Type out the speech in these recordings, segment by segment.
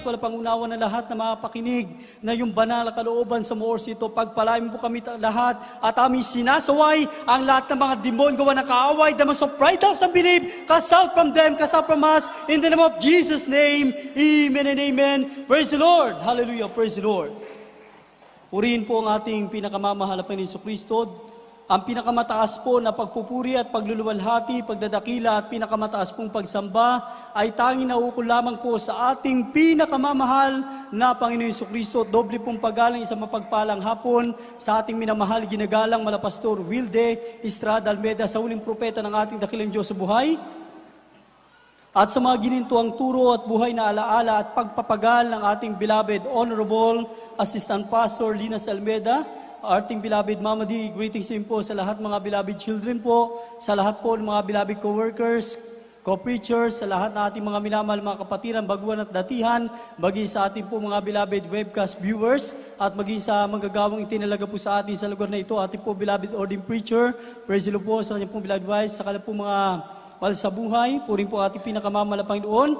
ko lang pangunawa ng lahat na mapakinig na yung banal na kalooban sa mga oras ito. Pagpalain po kami lahat at aming sinasaway ang lahat ng mga demon gawa na kaaway, demons of pride, doubts, and belief, cast out from them, cast out from us, in the name of Jesus' name, amen and amen. Praise the Lord. Hallelujah. Praise the Lord. Purihin po ang ating pinakamamahal na Panginoon Jesucristo. Ang pinakamataas po na pagpupuri at pagluluwalhati, pagdadakila at pinakamataas pong pagsamba ay tanging nauukol lamang po sa ating pinakamamahal na Panginoon Jesucristo. Doble pong paggalang, isang mapagpalang hapon sa ating minamahal, ginagalang Malapastor Wilde Estrada Almeda, sa huling propeta ng ating dakilang Diyos sa buhay. At sa mga ginintuang turo at buhay na alaala at pagpapagal ng ating beloved Honorable Assistant Pastor Linas Almeda, ating beloved Mama D, greetings din po sa lahat mga beloved children po, sa lahat po ng mga beloved co-workers, co-preachers, sa lahat na ating mga minamahal mga kapatiran, baguhan at datihan, maging sa ating po mga beloved webcast viewers, at maging sa manggagawang itinalaga po sa atin sa lugar na ito, ating po beloved ordained preacher, praise the Lord po sa kanyang po beloved wives, sa kanyang po mga mahal sa buhay, purin po ating pinakamamahal na Panginoon.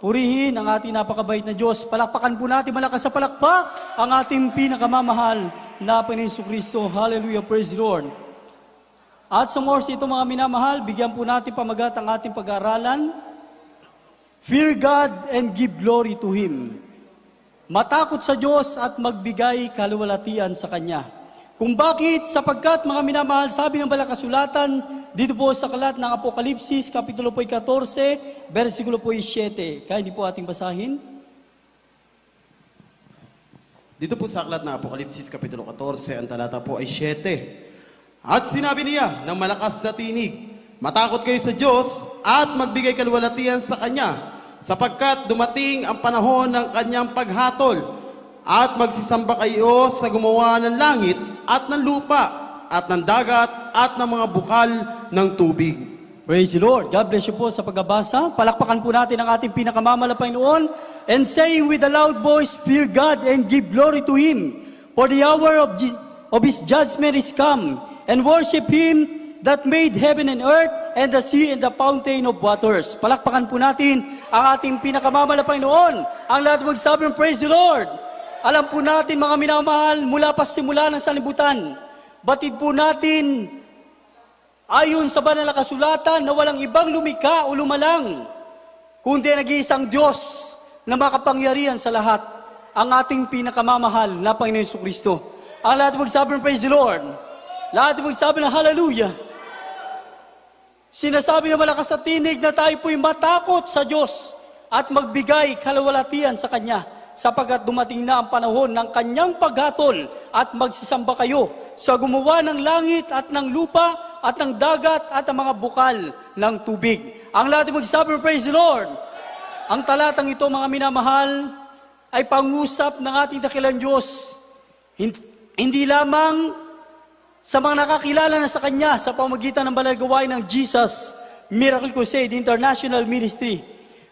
Purihin ang ating napakabait na Diyos. Palakpakan po natin, malakas sa palakpak, ang ating pinakamamahal na Panginoon Jesucristo. Hallelujah, praise the Lord. At sa oras ito mga minamahal, bigyan po natin pamagat ang ating pag-aaralan. Fear God and give glory to Him. Matakot sa Diyos at magbigay kaluwalhatian sa Kanya. Kung bakit? Sapagkat mga minamahal, sabi ng Banal na Kasulatan, dito po sa kalat ng Apokalipsis, Kapitulo po 14, versikulo po 7. Kaya hindi po ating basahin. Dito po sa aklat ng Apokalipsis, Kapitulo 14, ang talata po ay 7. At sinabi niya ng malakas na tinig, matakot kayo sa Diyos at magbigay kaluwalhatian sa Kanya, sapagkat dumating ang panahon ng Kanyang paghatol, at magsisamba kayo sa gumawa ng langit at ng lupa, at ng dagat at ng mga bukal ng tubig. Praise the Lord. God bless you po sa pagbabasa. Palakpakan po natin ang ating pinakamamahal na Panginoon, and saying with a loud voice, fear God and give glory to Him, for the hour of His judgment is come, and worship Him that made heaven and earth, and the sea and the fountain of waters. Palakpakan po natin ang ating pinakamamahal na Panginoon. Ang lahat magsabi ng praise the Lord. Alam po natin mga minamahal, mula pa simula ng sanlibutan, batid po natin, ayon sa Banal na Kasulatan, na walang ibang lumikha o lumalang, kundi nag-iisang Diyos na makapangyarihan sa lahat, ang ating pinakamamahal na Panginoon Jesucristo. Ang lahat magsabi ng praise the Lord. Lahat magsabi ng hallelujah. Sinasabi ng malakas na tinig na tayo po'y matakot sa Diyos at magbigay kaluwalhatian sa Kanya, sapagkat dumating na ang panahon ng Kanyang paghatol, at magsisamba kayo sa gumawa ng langit at ng lupa at ng dagat at ng mga bukal ng tubig. Ang lahat magsabi, praise the Lord. Ang talatang ito mga minamahal ay pangusap ng ating dakilang Diyos, hindi lamang sa mga nakakilala na sa Kanya sa pamamagitan ng banal gawain ng Jesus Miracle Crusade International Ministry,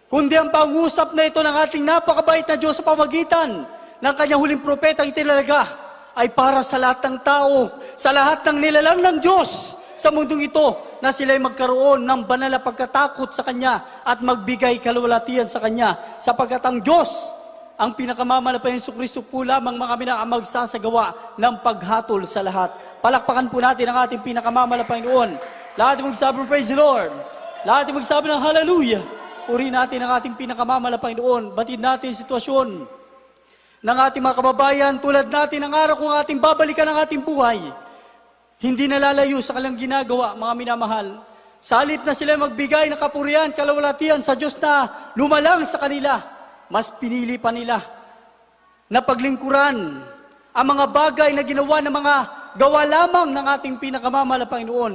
kundi ang pangusap na ito ng ating napakabait na Diyos sa pamagitan ng Kanyang huling propetang itinalaga ay para sa lahat ng tao, sa lahat ng nilalang ng Diyos sa mundong ito, na sila'y magkaroon ng banal na pagkatakot sa Kanya at magbigay kaluwalhatian sa Kanya, sapagkat ang Diyos, ang pinakamamahal na Panginoon Jesucristo po lamang mga ang magsasagawa ng paghatol sa lahat. Palakpakan po natin ang ating pinakamamahal na Panginoon. Lahat magsabi ng praise the Lord. Lahat magsabi ng hallelujah. Purihin natin ang ating pinakamamahal na Panginoon. Batid natin sitwasyon ng ating mga kababayan, tulad natin ang araw kung ating babalikan ang ating buhay. Hindi nalalayo sa kanilang ginagawa, mga minamahal. Sa halip na sila magbigay ng kapurihan, kaluwalhatian sa Diyos na lumalang sa kanila, mas pinili pa nila na paglingkuran ang mga bagay na ginawa ng mga gawa lamang ng ating pinakamamahal na Panginoon.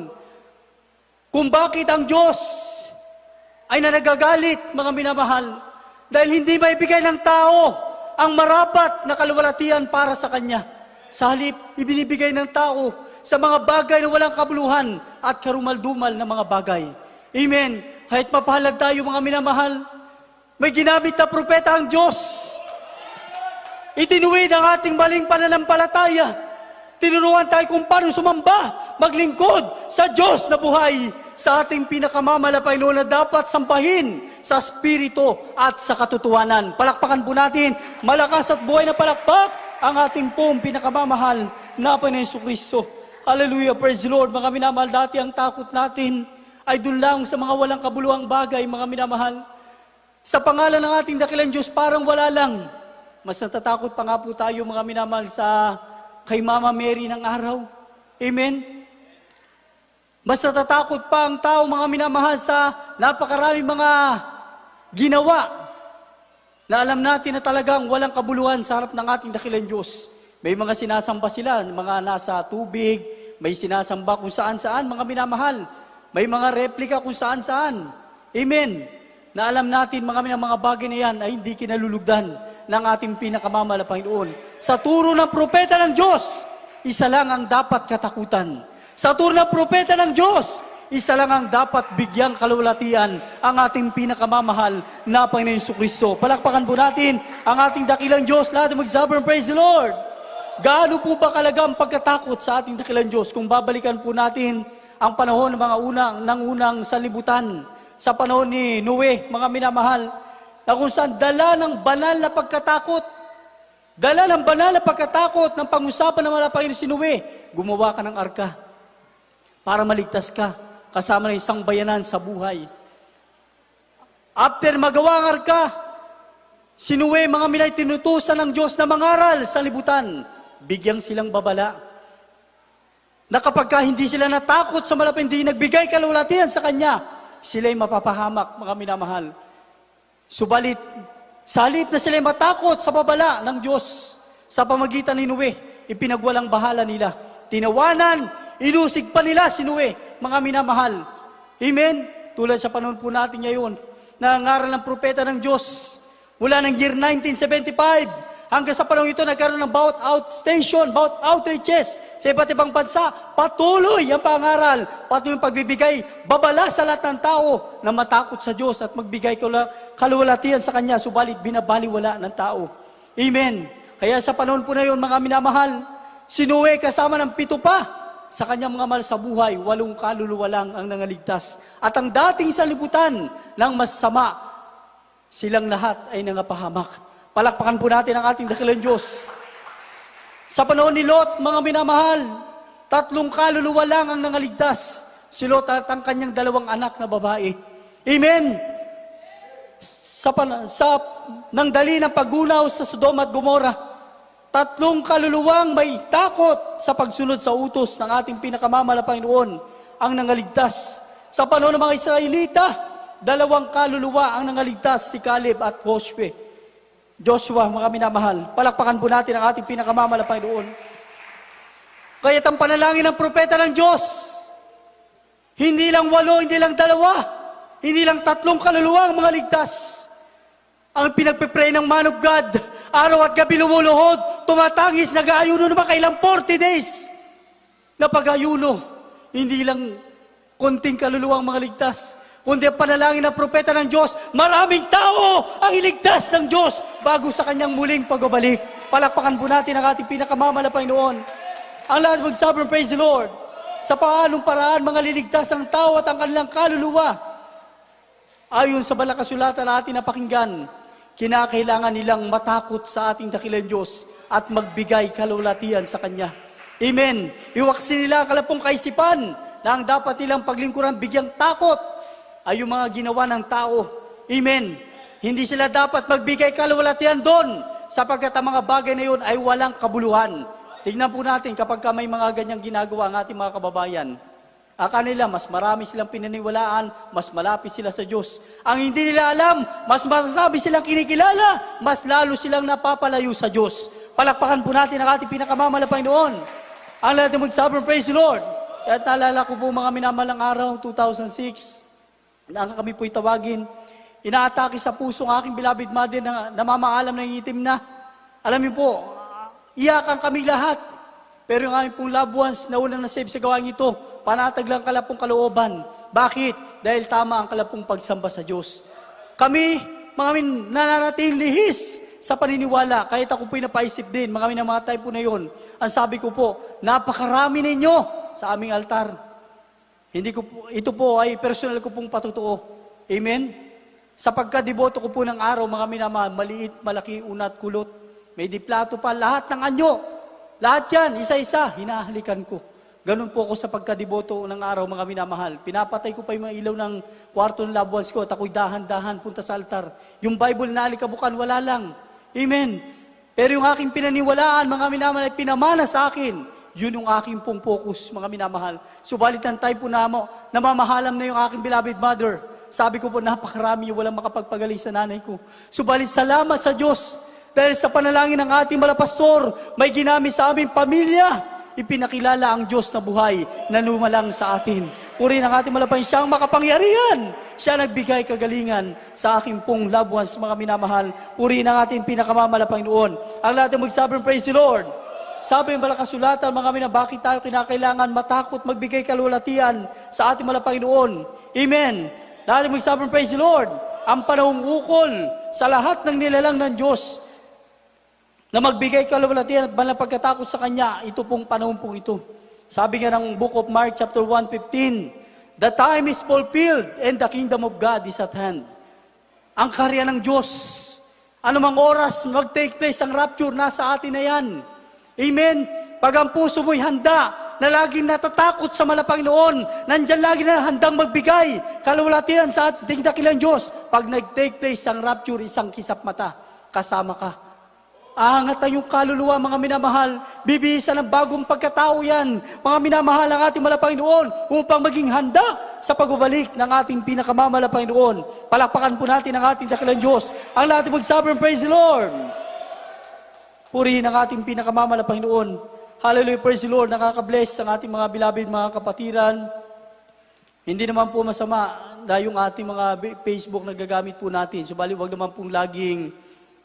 Kung bakit ang Diyos ay nanagagalit, mga minamahal, dahil hindi maibigay ng tao ang marapat na kaluwalhatian para sa Kanya. Sa halip, ibinibigay ng tao sa mga bagay na walang kabuluhan at karumaldumal na mga bagay. Amen. Kahit mapahalag tayo, mga minamahal, may ginamit na propeta ang Diyos. Itinuwid ang ating maling pananampalataya. Tinuruan tayo kung paano sumamba, maglingkod sa Diyos na buhay. sa ating pinakamamalapay na dapat sampahin sa Espiritu at sa katotohanan. Palakpakan po natin, malakas at buhay na palakpak ang ating pong pinakamamahal na Panginoon Jesucristo. Hallelujah, praise the Lord. Mga minamahal, dati ang takot natin ay dun lang sa mga walang kabuluhang bagay, mga minamahal. Sa pangalan ng ating dakilang Diyos, parang wala lang. Mas natatakot pa nga po tayo, mga minamahal, sa kay Mama Mary ng araw. Amen? Mas natatakot pa ang tao, mga minamahal, sa napakaraming mga ginawa na alam natin na talagang walang kabuluhan sa harap ng ating dakilang Diyos. May mga sinasamba sila, mga nasa tubig, may sinasamba kung saan-saan, mga minamahal. May mga replika kung saan-saan. Amen? Na alam natin, mga bagay na yan ay hindi kinalulugdan ng ating pinakamamahal na Panginoon. Sa turo ng propeta ng Diyos, isa lang ang dapat katakutan. Sa turo ng propeta ng Diyos, isa lang ang dapat bigyang kalulatian ang ating pinakamamahal na Panginoon Jesucristo. Palakpakan po natin ang ating dakilang Diyos. Lahat magsabi ng praise the Lord. Gaano po ba kalaga ang pagkatakot sa ating dakilang Diyos? Kung babalikan po natin ang panahon ng unang sanlibutan, sa panahon ni Noe, mga minamahal, na kung saan dala ng banal na pagkatakot, ng pag-usapan ng mga Panginoon si Noe, gumawa ka ng arka para maligtas ka kasama ng isang bayanan sa buhay. After magawa ang arka, si Noe, mga minay, tinutusan ng Diyos na mangaral sa libutan, bigyang silang babala. Na kapag hindi sila natakot sa malapit, hindi nagbigay kalulatian sa Kanya, sila'y mapapahamak, mga minamahal. Subalit, sa halip na sila'y matakot sa babala ng Diyos, sa pamagitan ni Noe, ipinagwalang bahala nila. Tinawanan, inusig pa nila si Noe, mga minamahal. Amen? Tulad sa panahon po natin ngayon, nangangaral ng propeta ng Diyos, mula ng year 1975, hanggang sa panahon ito, nagkaroon ng bout out station, bout outreaches sa iba't ibang bansa. Patuloy ang pangaral, patuloy ang pagbibigay, babala sa lahat ng tao na matakot sa Diyos at magbigay kaluwalhatian sa Kanya, subalit binabaliwala ng tao. Amen. Kaya sa panahon po na yun, mga minamahal, si Noe kasama ng 7 pa sa kanyang mga mahal sa buhay, 8 kaluluwa lang ang nangaligtas. At ang dating sanlibutan ng masama, silang lahat ay nangapahamak. Palakpakan po natin ang ating dakilang Diyos. Sa panahon ni Lot, mga minamahal, 3 kaluluwa lang ang nangaligtas. Si Lot at ang kanyang 2 anak na babae. Amen! Nang dali ng paggunaw sa Sodoma at Gomora, 3 kaluluwang may takot sa pagsunod sa utos ng ating pinakamamahal na Panginoon ang nangaligtas. Sa panahon ng mga Israelita, 2 kaluluwa ang nangaligtas, si Caleb at Joshua, mga minamahal. Palakpakan po natin ang ating pinakamamahal na Panginoon. Kaya't ang panalangin ng propeta ng Diyos, hindi lang 8, hindi lang 2, hindi lang 3 kaluluwa ang mga ligtas. Ang pinagpipray ng man of God, araw at gabi lumuluhod, tumatangis, nag-aayuno naman kailang 40 days na pag-ayuno. Hindi lang konting kaluluwa ang mga ligtas, kundi ang panalangin ng propeta ng Diyos, maraming tao ang iligtas ng Diyos bago sa Kanyang muling pagbabalik. Palakpakan po natin ang ating pinakamamahal na Panginoon. Ang lahat magsabi, praise the Lord. Sa paanong paraan, mga liligtas ang tao at ang kanilang kaluluwa. Ayon sa banal na kasulatan na ating napakinggan, kinakailangan nilang matakot sa ating dakilang Diyos at magbigay kalulatian sa Kanya. Amen. Iwaksin nila ang kalapong kaisipan na ang dapat nilang paglingkuran bigyang takot ay yung mga ginawa ng tao. Amen. Hindi sila dapat magbigay kalulatian doon sapagkat ang mga bagay na yun ay walang kabuluhan. Tingnan po natin kapag may mga ganyang ginagawa ang ating mga kababayan. Kanila, mas marami silang pinaniwalaan, mas malapit sila sa Diyos. Ang hindi nila alam, mas marami silang kinikilala, mas lalo silang napapalayo sa Diyos. Palakpakan po natin ang ating pinakamamahal na Panginoon. Ang lahat ng magsabi, praise the Lord. At naalala ko po mga minamalang araw, 2006, na kami po'y tawagin, inaatake sa puso ng aking beloved mother na namamaalam ng itim na. Alam niyo po, iyakan kami lahat. Pero yung aming pong loved ones na unang nasave sa gawang ito, panatag lang kalapong kalooban. Bakit? Dahil tama ang kalapong pagsamba sa Diyos. Kami, mga nananatiling lihis sa paniniwala. Kahit ako po'y napaisip din, mga time po na yun. Ang sabi ko po, napakarami ninyo sa aming altar. Ito po ay personal ko pong patutuo. Amen? Sa pagkadeboto ko po ng araw, mga minamahal, maliit, malaki, unat, kulot, may diplato pa, lahat ng anyo. Lahat yan, isa-isa, hinahalikan ko. Ganun po ako sa pagkadeboto ng araw, mga minamahal. Pinapatay ko pa yung mga ilaw ng kwarto ng loved ones ko at ako'y dahan-dahan punta sa altar. Yung Bible na alikabukan, wala lang. Amen. Pero yung aking pinaniwalaan, mga minamahal, ay pinamana sa akin. Yun yung aking pong focus, mga minamahal. Subalit ang time po na mo, namamahalam na yung aking beloved mother. Sabi ko po, napakarami yung walang makapagpagaling sa nanay ko. Subalit salamat sa Diyos. Dahil sa panalangin ng ating malapastor, may ginamit sa aming pamilya. Ipinakilala ang Diyos na buhay na lumalang sa atin. Purihin ang ating malapay, siyang makapangyarihan. Siya nagbigay kagalingan sa aking pong loved ones, mga minamahal. Purihin ang ating pinakamamalapang noon. Ang lahat ng magsabi, praise the Lord. Sabi ng balakasulatan, mga mina, bakit tayo kinakailangan matakot magbigay kalulatian sa ating malapang noon? Amen. Lahat ng magsabi, praise the Lord. Ang panahong ukol sa lahat ng nilalang ng Diyos na magbigay kalulatian at balang pagkatakot sa Kanya, ito pong panahon pong ito. Sabi nga ng Book of Mark chapter 1:15, the time is fulfilled and the kingdom of God is at hand. Ang karya ng Diyos, anumang oras mag-take place ang rapture, nasa atin na yan. Amen? Pag ang puso mo'y handa, na laging natatakot sa malapang noon, nandyan lagi na handang magbigay, kalulatian sa ating dakilang Diyos. Pag nag-take place ang rapture, isang kisap mata, kasama ka. Aangat ang iyong kaluluwa, mga minamahal. Bibihisan ng bagong pagkatao yan, mga minamahal, ang ating malapang noon, upang maging handa sa pagbabalik ng ating pinakamamalapang noon. Palakpakan po natin ang ating dakilang Diyos. Ang lahat magsabi, praise the Lord. Purihin ang ating pinakamamalapang noon. Hallelujah, praise the Lord. Nakaka-bless ang ating mga beloved, mga kapatiran. Hindi naman po masama na yung ating mga Facebook na gagamit po natin. Subalit, wag naman pong laging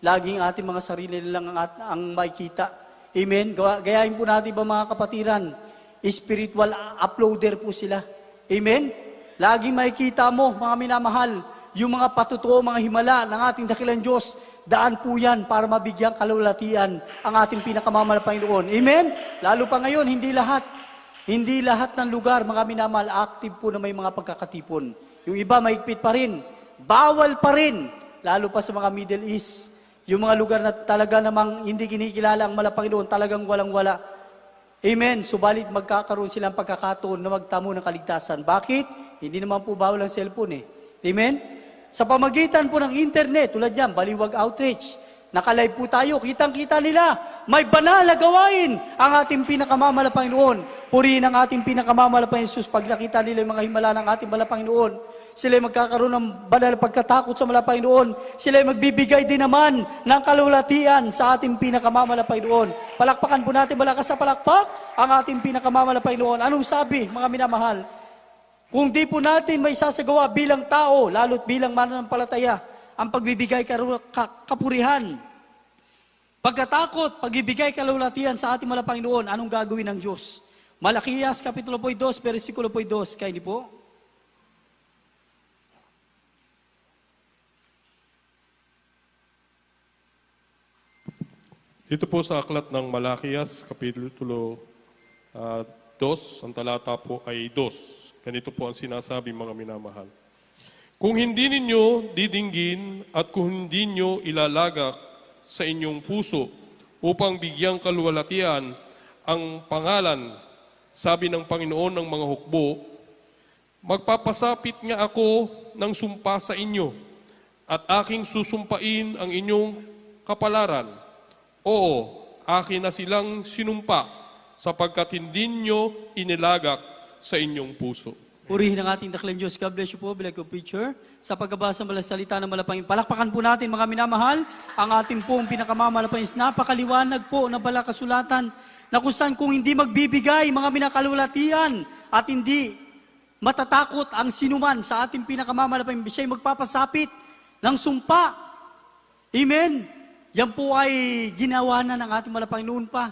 ating mga sarili lang ang makikita. Amen? Gayahin po natin ba, mga kapatiran? Spiritual uploader po sila. Amen? Laging makikita mo, mga minamahal, yung mga patutuo, mga himala ng ating dakilang Diyos. Daan po yan para mabigyang kalulatian ang ating pinakamamalapang Panginoon. Amen? Lalo pa ngayon, hindi lahat ng lugar, mga minamahal, active po na may mga pagkakatipon. Yung iba, mahigpit pa rin. Bawal pa rin. Lalo pa sa mga Middle East. Yung mga lugar na talaga namang hindi kinikilala ang malapang Panginoon, talagang walang-wala. Amen? Subalit magkakaroon silang pagkakataon na magtamo ng kaligtasan. Bakit? Hindi naman po bawal ang cellphone eh. Amen? Sa pamagitan po ng internet, tulad yan, Baliwag Outreach, nakalive po tayo, kitang-kita nila, may banal na gawain ang ating pinakamamalapang Panginoon. Purihin ang ating pinakamamalapang Jesus pag nakita nila yung mga himala ng ating malapang Panginoon. Sila ay magkakaroon ng banal na pagkatakot sa malapang Panginoon. Sila ay magbibigay din naman ng kalulatian sa ating pinakamamalapang Panginoon. Palakpakan po natin, malakas sa palakpak ang ating pinakamamalapang Panginoon. Anong sabi, mga minamahal? Kung di po natin may sasagawa bilang tao, lalo't bilang mananampalataya, ang pagbibigay kapurihan, pagkatakot, pagbibigay kalulatian sa ating malapang Panginoon, anong gagawin ng Diyos? Malakias, Kapitulo 2, versikulo 2, kaya hindi po? Dito po sa aklat ng Malakias, Kapitulo 2, ang talata po ay 2. Ganito po ang sinasabi, mga minamahal. Kung hindi ninyo didinggin at kung hindi nyo ilalagak sa inyong puso upang bigyang kaluwalhatian ang pangalan, sabi ng Panginoon ng mga hukbo, magpapasapit nga ako ng sumpa sa inyo at aking susumpain ang inyong kapalaran. Oo, akin na silang sinumpa sapagkat hindi nyo inilagak sa inyong puso. Purihin ang ating dakilang Diyos. God bless you po, bilang preacher. Sa pagbabasa ng salita ng malapangin. Palakpakan po natin, mga minamahal, ang ating pong pinakamamalapangin. Napakaliwanag po na balakasulatan na kung saan kung hindi magbibigay, mga minakalulatian at hindi matatakot ang sinuman sa ating pinakamamalapangin. Siya'y magpapasapit ng sumpa. Amen? Yan po ay ginawa na ng ating malapangin noon pa.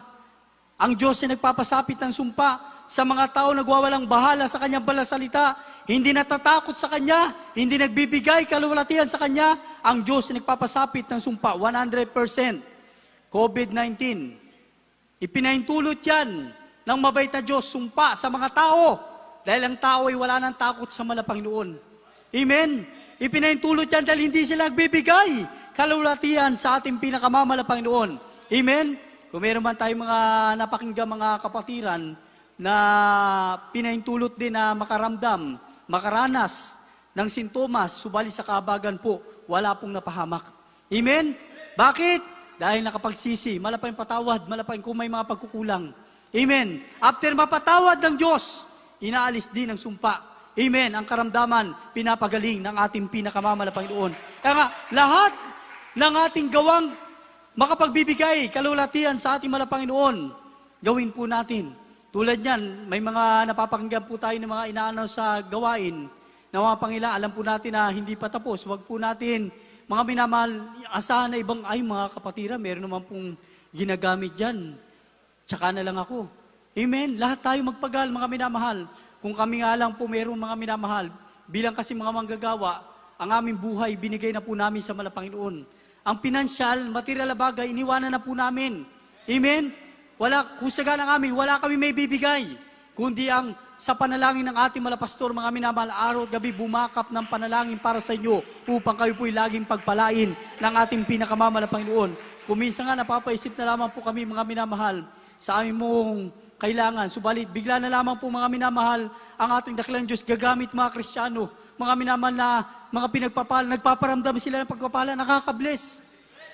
Ang Diyos ay nagpapasapit ng sumpa sa mga tao nagwawalang bahala sa kanyang balasalita, hindi natatakot sa kanya, hindi nagbibigay kalulatian sa kanya, ang Diyos ay nagpapasapit ng sumpa, 100%. COVID-19, ipinahintulot yan ng mabait na Diyos, sumpa sa mga tao Dahil ang tao ay wala nang takot sa Panginoon. Amen? Ipinahintulot yan dahil hindi sila nagbibigay kalulatian sa ating Panginoon. Amen? Kung meron man tayong mga napakinggan mga kapatiran na pinahintulot din na makaramdam, makaranas ng sintomas, subalit sa kabagan po, wala pong napahamak. Amen? Bakit? Dahil nakapagsisi, malapang patawad, malapang kung may mga pagkukulang. Amen? After mapatawad ng Diyos, inaalis din ang sumpa. Amen? Ang karamdaman, pinapagaling ng ating Panginoon. Kaya nga, lahat ng ating gawang makapagbibigay kalulatian sa ating Panginoon, gawin po natin. Tulad niyan, may mga napapakinggan po tayo ng mga inaano sa gawain na mga Panginoon, alam po natin na hindi pa tapos. Huwag po natin, mga minamahal, asahan na ibang, ay mga kapatira, meron naman pong ginagamit dyan. Tsaka na lang ako. Amen? Lahat tayo magpagal, mga minamahal. Kung kami nga lang po meron mga minamahal, bilang kasi mga manggagawa, ang aming buhay binigay na po namin sa Panginoon. Ang pinansyal, material na bagay, iniwanan na po namin. Amen? Wala, kusaga ng amin, wala kami may bibigay. Kundi ang sa panalangin ng ating malapastor, mga minamahal, araw at gabi bumakap ng panalangin para sa inyo upang kayo po'y laging pagpalain ng ating Panginoon. Kung minsan nga napapaisip na lamang po kami, mga minamahal, sa aming mong kailangan. Subalit, bigla na lamang po mga minamahal, ang ating dakilang Diyos gagamit mga Kristiyano, mga minamahal na mga pinagpapala, nagpaparamdam sila ng pagpapala, nakaka-bless.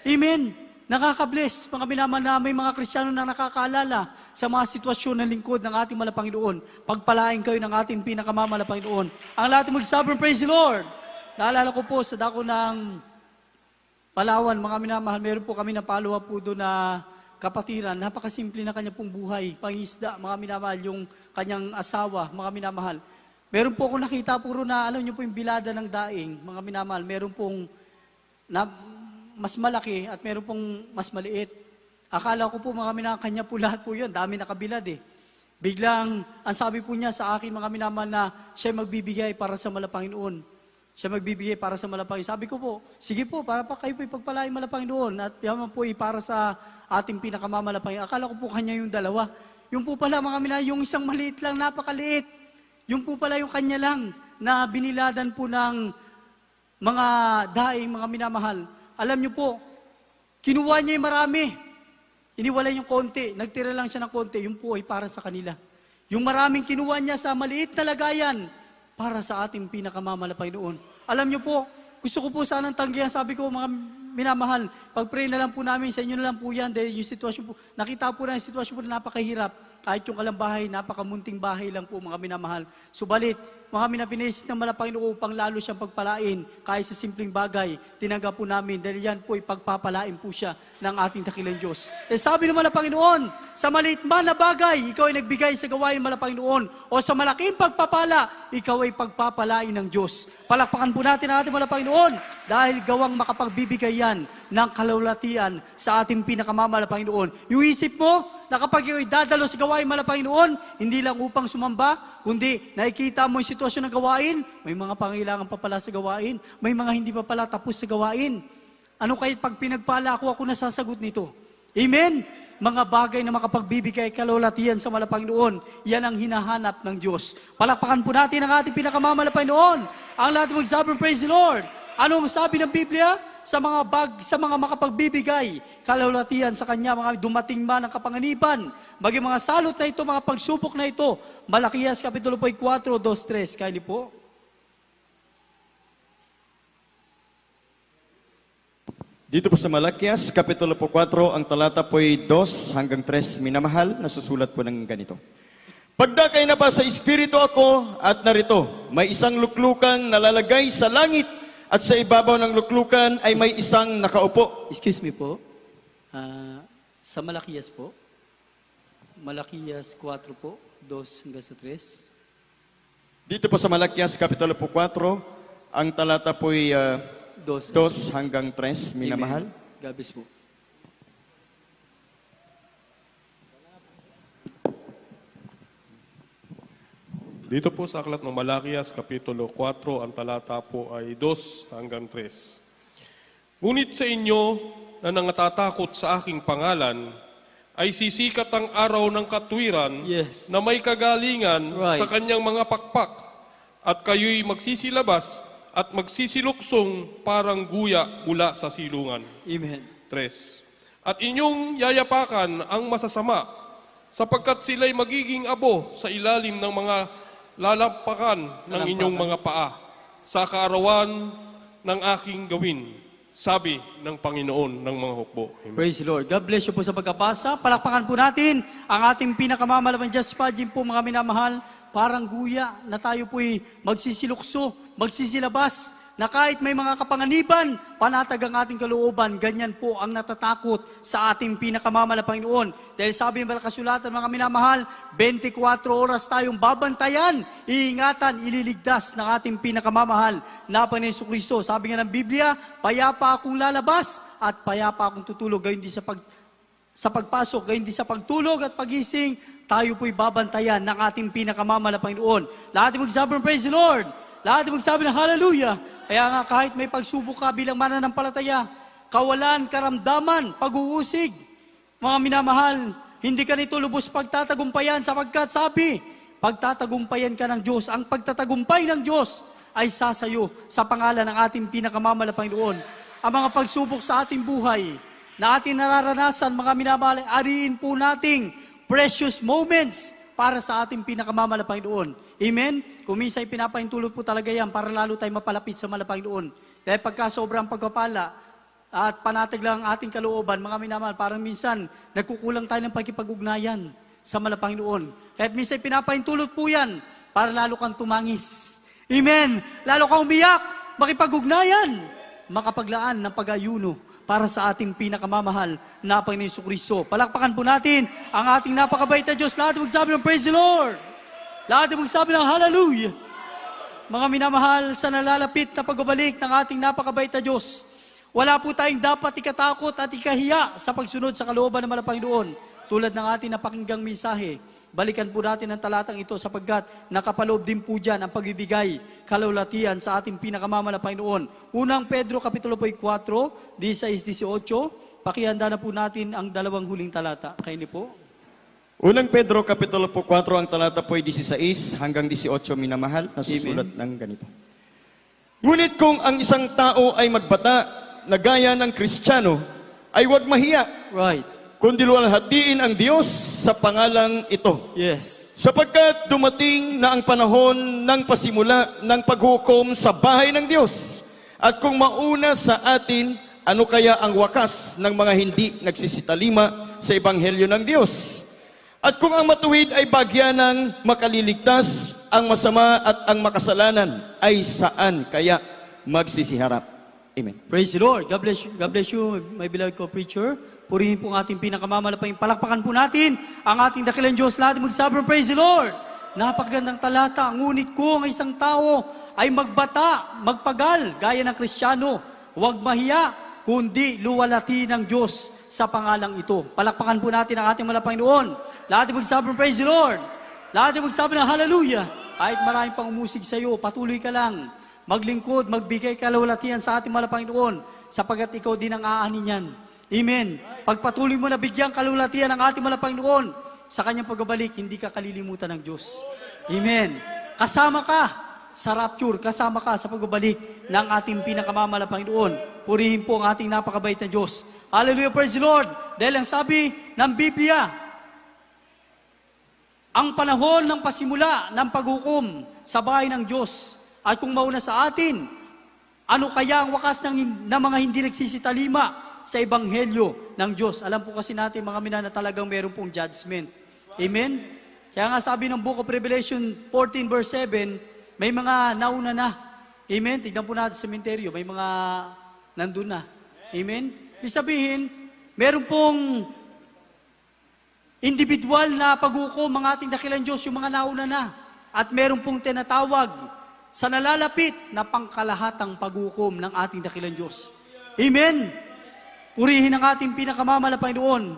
Amen? Nakaka-bless, mga minamahal na may mga Kristiyano na nakakaalala sa mga sitwasyon ng lingkod ng ating Panginoon. Pagpalain kayo ng ating Panginoon. Ang lahat magsabi, praise the Lord! Naalala ko po sa dako ng Palawan, mga minamahal, meron po kami na palawa po doon na kapatiran, napakasimple na kanya pong buhay, pangisda, mga minamahal, yung kanyang asawa, mga minamahal. Meron po akong nakita puro na, alam niyo po yung bilada ng daing, mga minamahal, meron pong mas malaki at meron pong mas maliit. Akala ko po mga minamahal, kanya po lahat po yun, dami nakabilad eh. Biglang, ang sabi po niya sa akin, mga minamahal, na siya magbibigay para sa Panginoon. Siya magbibigay para sa Panginoon. Sabi ko po, sige po, para pa kayo po ipagpalain Panginoon at yaman po para sa ating Panginoon. Akala ko po kanya yung dalawa. Yung po pala mga minamahal, yung isang maliit lang, napakaliit. Yung po pala yung kanya lang na biniladan po ng mga daing, mga minamahal. Alam niyo po, kinuha niya yung marami. Iniwalay yung konti, nagtira lang siya ng konti, yung po ay para sa kanila. Yung maraming kinuha niya sa maliit na lagayan, para sa ating Panginoon. Alam niyo po, gusto ko po sanang tanggihan, sabi ko mga minamahal, pag-pray na lang po namin, sa inyo na lang po yan, dahil yung sitwasyon po, nakita po na yung sitwasyon po na napakahirap, kahit yung kalambahay, napakamunting bahay lang po mga minamahal. Subalit, mga minapinisit ng Panginoon upang lalo siyang pagpalain, kahit sa simpleng bagay, tinanggap po namin, dahil yan po ipagpapalain po siya ng ating dakilang Diyos. Eh sabi ng Panginoon, sa maliit man na bagay, ikaw ay nagbigay sa gawain ng Panginoon, o sa malaking pagpapala, ikaw ay pagpapalain ng Diyos. Palakpakan po natin ang ating Panginoon, dahil gawang makapagbibigay yan ng kalulatian sa ating Panginoon. Yung isip mo, na kapag ikaw dadalo sa gawain Panginoon, hindi lang upang sumamba, kundi nakikita mo yung sitwasyon ng gawain, may mga pangailangan pa pala sa gawain, may mga hindi pa pala tapos sa gawain. Ano kahit pag pinagpala ako nasasagot nito? Amen? Mga bagay na makapagbibigay kalulatian sa Panginoon, yan ang hinahanap ng Diyos. Palakpakan po natin ang ating Panginoon. Ang lahat magsabi, praise the Lord. Ano sabi ng Biblia? Sa mga makapagbibigay kalulatian sa Kanya, mga dumating man ang kapanganiban, bagay mga salot na ito, mga pagsupok na ito. Malakias, Kapitulo 4, 2-3. Kaya po. Dito po sa Malakias, Kapitulo 4, ang talata po ay 2-3, minamahal, nasusulat po ng ganito. Pagdakay na pa sa Espiritu ako at narito, may isang luklukang nalalagay sa langit at sa ibabaw ng luklukan ay may isang nakaupo. Excuse me po. Sa Malakias po. Malakias 4 po, 2-3. Dito po sa Malakias, Kapitulo 4, ang talata po ay 2-3, minamahal. Gabis po. Dito po sa aklat ng Malakias, Kapitulo 4, ang talata po ay 2-3. Ngunit sa inyo na nangatatakot sa aking pangalan, ay sisikat ang araw ng katwiran Yes. na may kagalingan Right. sa kanyang mga pakpak, at kayo'y magsisilabas at magsisiluksong parang guya mula sa silungan. Amen. 3. At inyong yayapakan ang masasama, sapagkat sila'y magiging abo sa ilalim ng mga lalampakan ng inyong mga paa, sa kaarawan ng aking gawin, sabi ng Panginoon ng mga hukbo. Amen. Praise the Lord. God bless you po sa pagkapasa. Palakpakan po natin ang ating pinakamamalaman Just Pagin po, mga minamahal. Parang guya na tayo po'y magsisilukso, magsisilabas, na kahit may mga kapanganiban, panatag ang ating kalooban. Ganyan po ang natatakot sa ating pinakamamala Panginoon. Dahil sabi ng Balakasulatan, mga minamahal, 24 oras tayong babantayan, iingatan, ililigtas ng ating pinakamamahal na Panginoon Jesucristo. Sabi nga ng Biblia, payapa akong lalabas at payapa akong tutulog. Gayon din sa pagpasok, gayon din sa pagtulog at pagising, tayo po'y babantayan ng ating pinakamamala Panginoon. Lahat ay magsabi ng praise the Lord. Lahat ay magsabi ng hallelujah. Kaya nga kahit may pagsubok ka bilang mananampalataya, kawalan, karamdaman, pag-uusig, mga minamahal, hindi ka nito lubos pagtatagumpayan sapagkat sabi, pagtatagumpayan ka ng Diyos. Ang pagtatagumpay ng Diyos ay sasayo sa pangalan ng ating pinakamamala Panginoon. Ang mga pagsubok sa ating buhay na ating nararanasan, mga minamahal, ariin po nating precious moments para sa ating pinakamamala Panginoon. Amen? Kung minsan pinapahintulot po talaga yan para lalo tayo mapalapit sa mala Panginoon. Dahil pagka sobrang pagpapala at panatag lang ang ating kalooban, mga minamahal, parang minsan nagkukulang tayo ng pagkipag-ugnayan sa mala Panginoon. Kahit minsan pinapahintulot po yan para lalo kang tumangis. Amen? Lalo kang umiyak, makipag-ugnayan, makapaglaan ng pag-ayuno para sa ating pinakamamahal na Panginoon Jesucristo. Palakpakan po natin ang ating napakabait na Diyos. Lahat magsabi ng praise the Lord. Lahat magsabi ng hallelujah. Mga minamahal, sa nalalapit na pagbabalik ng ating napakabait na Diyos, wala po tayong dapat ikatakot at ikahiya sa pagsunod sa kalooban ng mga Panginoon. Tulad ng ating napakinggang mensahe, balikan po natin ang talatang ito sapagkat nakapaloob din po dyan ang pagbibigay kalulatian sa ating pinakamamala Panginoon. Unang Pedro Kapitulo 4, 16-18, pakihanda na po natin ang dalawang huling talata. Kayo ni po. Unang Pedro Kapitulo 4, ang talata po ay 16 hanggang 18, minamahal, nasusulat ng ganito. Ngunit kung ang isang tao ay magbata na gaya ng Kristiyano, ay huwag mahiya, Right. kundi luwalhatiin ang Diyos sa pangalang ito. Yes. Sapagkat dumating na ang panahon ng pasimula ng paghukom sa bahay ng Diyos. At kung mauna sa atin, ano kaya ang wakas ng mga hindi nagsisitalima sa Ebanghelyo ng Diyos? At kung ang matuwid ay bagya ng makaliligtas, ang masama at ang makasalanan ay saan kaya magsisiharap? Amen. Praise the Lord. God bless you. God bless you, my beloved co-preacher. Purihin po ang ating pinakamamalaking. Palakpakan po natin ang ating dakilang Diyos. Lahat magsabi ng praise the Lord. Napakagandang talata. Ngunit kung ang isang tao ay magbata, magpagal, gaya ng Kristiyano, huwag mahiya, kundi luwalhati ng Diyos sa pangalang ito. Palakpakan po natin ang ating Panginoon. Lahat magsabi ng praise the Lord. Lahat magsabi ng hallelujah. Kahit maraming pang umusig sa iyo, patuloy ka lang. Maglingkod, magbigay kalulatian sa ating Panginoon, sapagkat ikaw din ang aanin niyan. Amen. Pagpatuloy mo na bigyan kalulatian ng ating Panginoon, sa kanyang pagbabalik, hindi ka kalilimutan ng Diyos. Amen. Kasama ka sa rapture, kasama ka sa pagbabalik ng ating pinakamamala Panginoon. Purihin po ang ating napakabait na Diyos. Hallelujah, praise the Lord. Dahil ang sabi ng Biblia, ang panahon ng pasimula ng paghukom sa bahay ng Diyos, at kung mauna sa atin, ano kaya ang wakas ng mga hindi nagsisitalima sa Ebanghelyo ng Diyos? Alam po kasi natin, mga mina, na talagang meron pong judgment. Amen? Kaya nga sabi ng Book of Revelation 14 verse 7, may mga nauna na. Amen? Tignan po natin sa sementeryo, may mga nandun na. Amen? Ibig sabihin, meron pong individual na paghukom mga ating dakilang Diyos, yung mga nauna na. At meron pong tinatawag sa nalalapit na pangkalahatang paghukom ng ating dakilang Diyos. Amen? Purihin ang ating pinakamamala Panginoon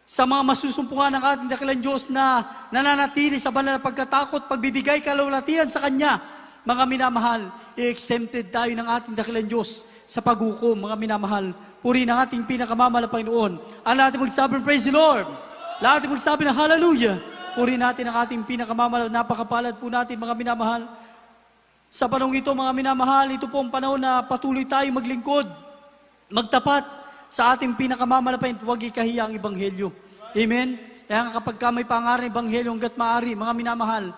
sa mga masusumpungan ng ating dakilang Diyos na nananatili sa banal na pagkatakot, pagbibigay kalulatian sa Kanya, mga minamahal, i-exempted tayo ng ating dakilang Diyos sa paghukom, mga minamahal. Puri ng ating pinakamamahal na Panginoon. Ang natin magsabi ng praise the Lord. Lahat ay magsabi ng hallelujah. Puri natin ang ating pinakamamahal. Napakapalad po natin, mga minamahal. Sa panahon ito, mga minamahal, ito po ang panahon na patuloy tayong maglingkod, magtapat sa ating pinakamamahal na Panginoon. Huwag ikahiya ang Ebanghelyo. Amen? Kaya kapag may pangaral ng Ebanghelyo hanggat maaari, mga minamahal,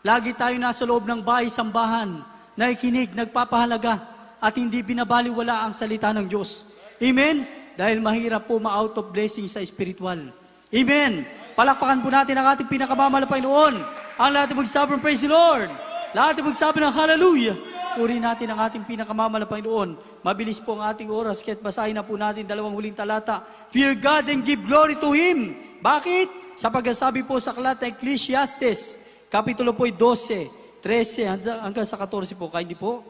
lagi tayo nasa loob ng bahay-sambahan, nakikinig, nagpapahalaga, at hindi binabaliwala ang salita ng Diyos. Amen? Dahil mahirap po ma-out of blessing sa spiritual. Amen? Palakpakan po natin ang ating pinakamamahal na Panginoon. Ang lahat ay magsabi ng praise the Lord. Lahat ay magsabi ng hallelujah. Puri natin ang ating pinakamamahal na Panginoon. Mabilis po ang ating oras, kaya't basahin na po natin dalawang huling talata. Fear God and give glory to Him. Bakit? Sapagkat sabi po sa aklat ng Ecclesiastes, Kapitulo po 12, 13 hanggang sa 14 po. Kaya hindi po?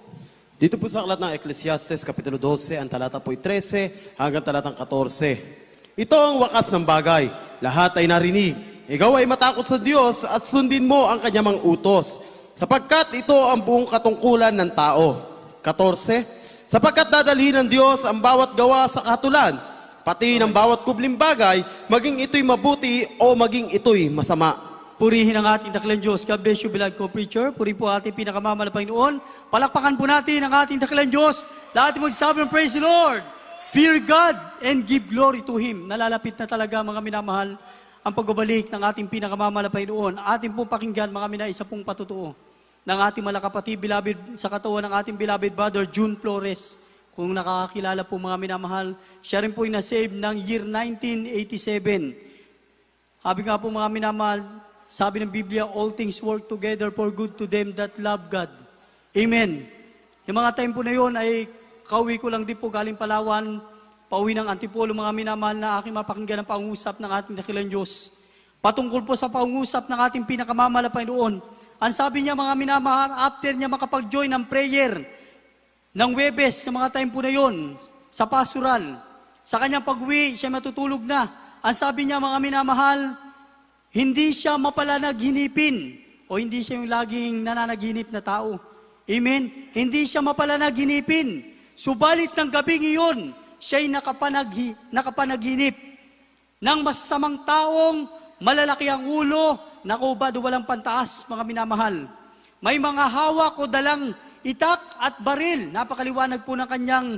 Dito po sa aklat ng Ecclesiastes, Kapitulo 12, ang talata po'y 13 hanggang talatang 14. Ito ang wakas ng bagay. Lahat ay narinig. Ikaw ay matakot sa Diyos at sundin mo ang kanyang mga utos. Sapagkat ito ang buong katungkulan ng tao. 14. Sapagkat dadalhin ng Diyos ang bawat gawa sa katulan, pati ng bawat kubling bagay, maging ito'y mabuti o maging ito'y masama. Purihin ang ating dakilang Diyos. God bless you, beloved co-preacher. Purihin po ating pinakamamahal na Panginoon. Palakpakan po natin ang ating dakilang Diyos. Lahat magsabi ng praise the Lord. Fear God and give glory to Him. Nalalapit na talaga, mga minamahal, ang pagbabalik ng ating pinakamamahal na Panginoon. Ating pong pakinggan, mga mina, isa pong patutuo ng ating malakapatid, beloved, sa katawan ng ating beloved brother, June Flores. Kung nakakakilala po, mga minamahal, siya rin po yung na-save ng year 1987. Sabi nga po, mga minamahal, sabi ng Biblia, all things work together for good to them that love God. Amen. Yung mga time po na yun ay kauwi ko lang din po galing Palawan, pauwi ng Antipolo, mga minamahal, na aking mapakinggan ang pangusap ng ating dakilang Diyos. Patungkol po sa pangusap ng ating pinakamamahal na Panginoon. Ang sabi niya, mga minamahal, after niya makapag-join ng prayer ng Webes, sa mga time po na yun, sa pastoral, sa kanyang pag-uwi, siya matutulog na. Ang sabi niya, mga minamahal, hindi siya mapalanaginipin o hindi siya yung laging nananaginip na tao. Amen? Hindi siya mapalanaginipin. Subalit ng gabing iyon, siya'y nakapanaginip ng masasamang taong malalaki ang ulo, nakubad o walang pantaas, mga minamahal. May mga hawak o dalang itak at baril. Napakaliwanag po ng kanyang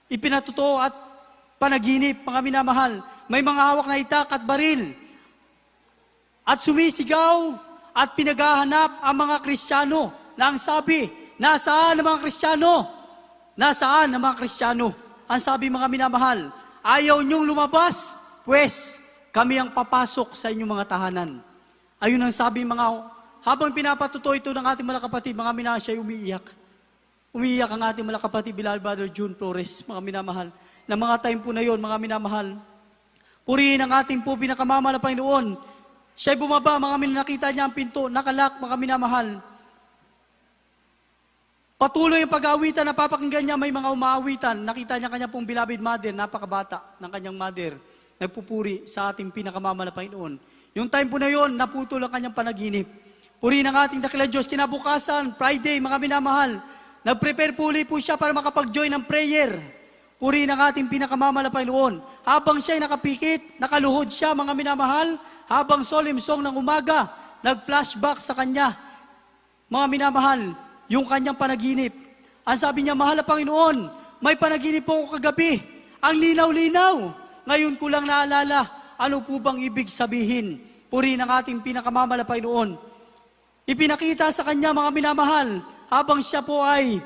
ipinatuto at panaginip, mga minamahal. May mga hawak na itak at baril. At sumisigaw at pinaghahanap ang mga Kristiyano na ang sabi, nasaan ang mga Kristiyano? Nasaan ang mga Kristiyano? Ang sabi, mga minamahal, ayaw niyong lumabas, pues kami ang papasok sa inyong mga tahanan. Ayun ang sabi, mga, habang pinapatuto ito ng ating mga kapatid, mga minamahal, siya umiiyak. Umiiyak ang ating mga kapatid, beloved brother June Flores, mga minamahal. Na mga time po na yon, mga minamahal, purihin ang ating po pinakamamahal na Panginoon. Siya'y bumaba, mga nakita niya ang pinto, nakalak, mga minamahal. Patuloy ang pag-aawitan, napapakinggan niya, may mga umaawitan. Nakita niya kanya pong beloved mother, napakabata ng kanyang mother, nagpupuri sa ating pinakamamahal na Panginoon. Yung time po na yon, naputol ang kanyang panaginip. Purihin ang ating dakilang Diyos. Kinabukasan, Friday, mga minamahal, nag-prepare po siya para makapag-join ng prayer. Purihin ang ating pinakamamahal na Panginoon. Habang siya'y nakapikit, nakaluhod siya, mga minamahal, habang solemn song ng umaga, nag-flashback sa kanya, mga minamahal, yung kanyang panaginip. Ang sabi niya, mahal na Panginoon, may panaginip po ako kagabi. Ang linaw-linaw. Ngayon ko lang naalala, ano po bang ibig sabihin? Purihin ang ating pinakamamahal na Panginoon. Ipinakita sa kanya, mga minamahal, habang siya po ay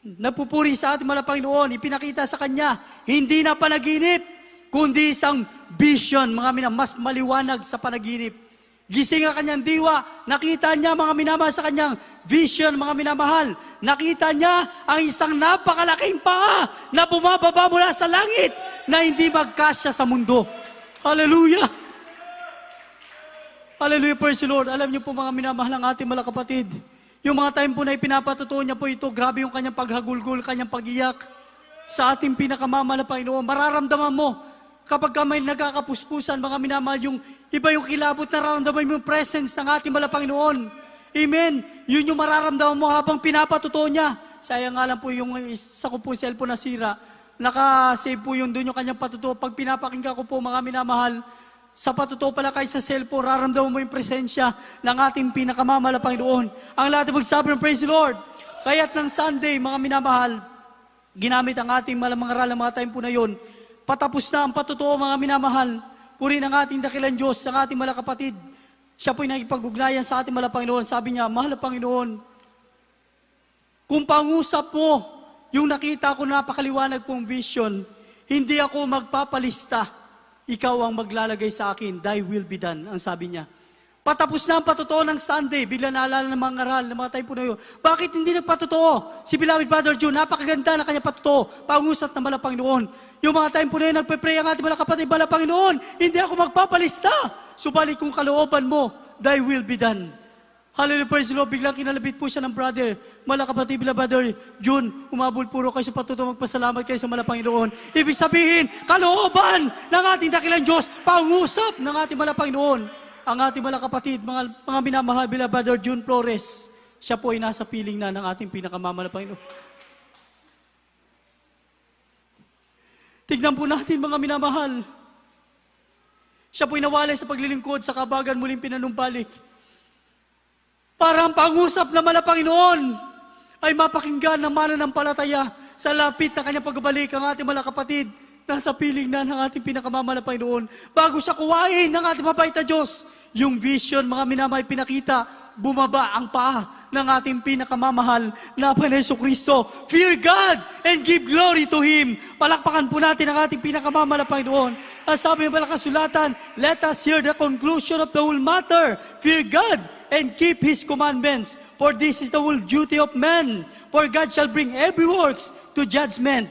nagpupuri sa ating mga Panginoon, ipinakita sa kanya, hindi na panaginip, kundi isang vision, mga mas maliwanag sa panaginip. Gising ang kanyang diwa, nakita niya, mga minamahal, sa kanyang vision, mga minamahal, nakita niya ang isang napakalaking paa na bumababa mula sa langit na hindi magkasya sa mundo. Hallelujah! Hallelujah, praise the Lord. Alam niyo po, mga minamahal, ang ating mga kapatid, yung mga time po na ipinapatutuo niya po ito, grabe yung kanyang paghagulgol, kanyang pagiyak sa ating pinakamamahal na Panginoon. Mararamdaman mo, kapag may nagkakapuspusan, mga minamahal, yung iba yung kilabot, nararamdaman mo yung presence ng ating mahal na Panginoon. Amen. Yun yung mararamdaman mo habang pinapatotoo niya. Sayang nga lang po yung isa ko po cellphone nasira. Naka-save po yung doon yung kanyang patotoo. Pag pinapakinggan ko po mga minamahal, sa patotoo pala kayo sa cellphone, raramdaman mo yung presensya ng ating pinakamamahal na Panginoon. Ang lahat magsabi ng praise the Lord. Kaya't ng Sunday, mga minamahal, ginamit ang ating mga aral ng mga time po na yun. Patapos na ang patotoo, mga minamahal. Purihin ang ating dakilang Diyos, ang ating mga kapatid. Siya po'y nagipag-ugnayan sa ating mahal na Panginoon. Sabi niya, mahal na Panginoon, kung pangusap mo, yung nakita ko napakaliwanag pong vision, hindi ako magpapalista. Ikaw ang maglalagay sa akin, thy will be done, ang sabi niya. Patapos na ang patotoo ng Sunday, bigla naalala ng mga aral, ng mga time po na yun. Bakit hindi nagpatotoo? Si beloved Brother June, napakaganda na kanya patotoo, pangusap ng malang Panginoon. Yung mga time po na yun, nagpe-pray ang ating mga kapatid, malang Panginoon, hindi ako magpapalista. Subalit kung kalooban mo, thy will be done. Hallelujah, praise the Lord. Biglang kinalabit po siya ng brother. Malang kapatid, Brother June, umabol puro kayo sa patotoo, magpasalamat kayo sa malang Panginoon. Ibig sabihin, kalooban ng ating dakilang Diyos, pangusap ng ating malang Panginoon. Ang ating mga kapatid, mga minamahal, Brother June Flores, siya po ay nasa piling na ng ating pinakamamahal na Panginoon. Tignan po natin, mga minamahal. Siya po ay nawalay sa paglilingkod sa kabagan muling pinanumbalik. Para ang pangusap na mala Panginoon ay mapakinggan ng mananampalataya sa lapit na kanyang pagbabalik ang ating mga kapatid. Nasa piling na ng ating pinakamamahal na Panginoon. Bago siya kuwain ng ating mabait na Diyos, yung vision, mga minamahal, pinakita, bumaba ang paa ng ating pinakamamahal na Panginoon Jesucristo. Fear God and give glory to Him. Palakpakan po natin ang ating pinakamamahal na Panginoon. At sabi ng kasulatan, let us hear the conclusion of the whole matter. Fear God and keep His commandments. For this is the whole duty of man. For God shall bring every works to judgment.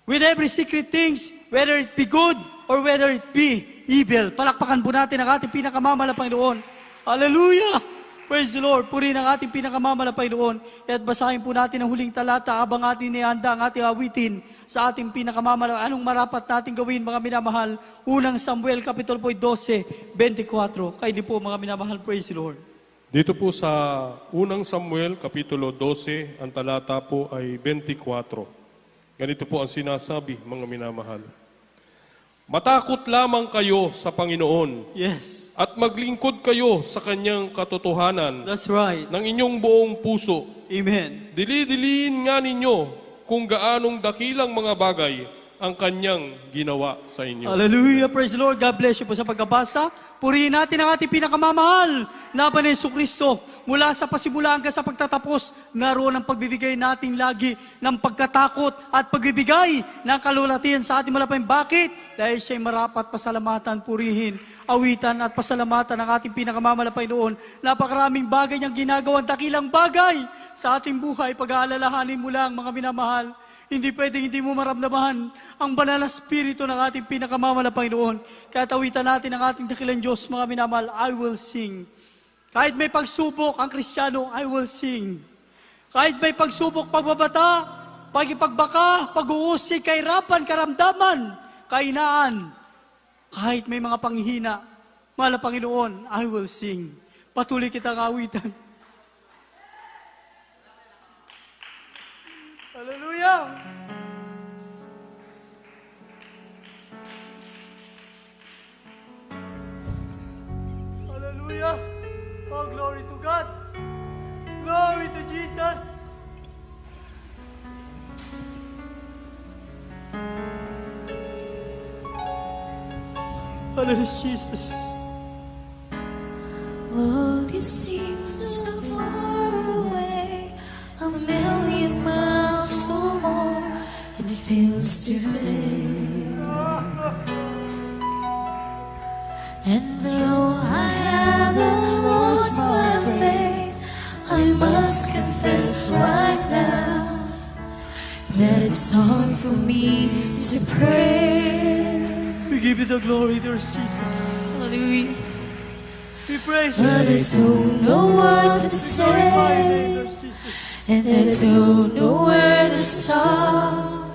With every secret things, whether it be good or whether it be evil. Palakpakan po natin ang ating pinakamamahal na Panginoon. Hallelujah! Praise the Lord. Purihin ang ating pinakamamahal na Panginoon. At basahin po natin ang huling talata habang ating nihanda ang ating awitin sa ating pinakamamahal. Anong marapat natin gawin, mga minamahal? Unang Samuel, Kapitulo 12, 24. Kaili po, mga minamahal. Praise the Lord. Dito po sa unang Samuel, Kapitulo 12, ang talata po ay 24. Ganito po ang sinasabi, mga minamahal. Matakot lamang kayo sa Panginoon. Yes. At maglingkod kayo sa kanyang katotohanan That's right. ng inyong buong puso. Amen. Dili-diliin nga ninyo kung gaanong dakilang mga bagay ang kanyang ginawa sa inyo. Hallelujah. Praise the Lord. God bless you po sa pagkabasa. Purihin natin ang ating pinakamamahal na Panginoon Jesucristo. Mula sa pasimula hanggang sa pagtatapos, naroon ang pagbibigay natin lagi ng pagkatakot at pagbibigay ng kalulatian sa ating malapay. Bakit? Dahil siya'y marapat pasalamatan, purihin, awitan at pasalamatan ng ating pinakamamahal na Panginoon. Napakaraming bagay niyang ginagawang dakilang bagay sa ating buhay. Pag-aalalahanin mo lang, mga minamahal. Hindi pwedeng hindi mo maramdaman ang banal na spirito ng ating pinakamamahal na Panginoon. Kaya tawitan natin ang ating dakilang Diyos, mga minamahal, I will sing. Kahit may pagsubok ang Kristiyano, I will sing. Kahit may pagsubok, pagbabata, pagipagbaka, pag-uusig, kahirapan, karamdaman, kainaan, kahit may mga panghihina, mahal na Panginoon, I will sing. Patuloy kitang awitan. Hallelujah! Hallelujah! Oh, glory to God! Glory to Jesus! Hallelujah, Jesus! Lord, you seem so far away, a million miles or more, it feels today. And though I haven't lost my faith, I must confess right now that it's hard for me to pray. We give you the glory, dear Jesus. Hallelujah. We praise you. But I don't know what to Glorify your name, say, dear Jesus. and I don't know where to start.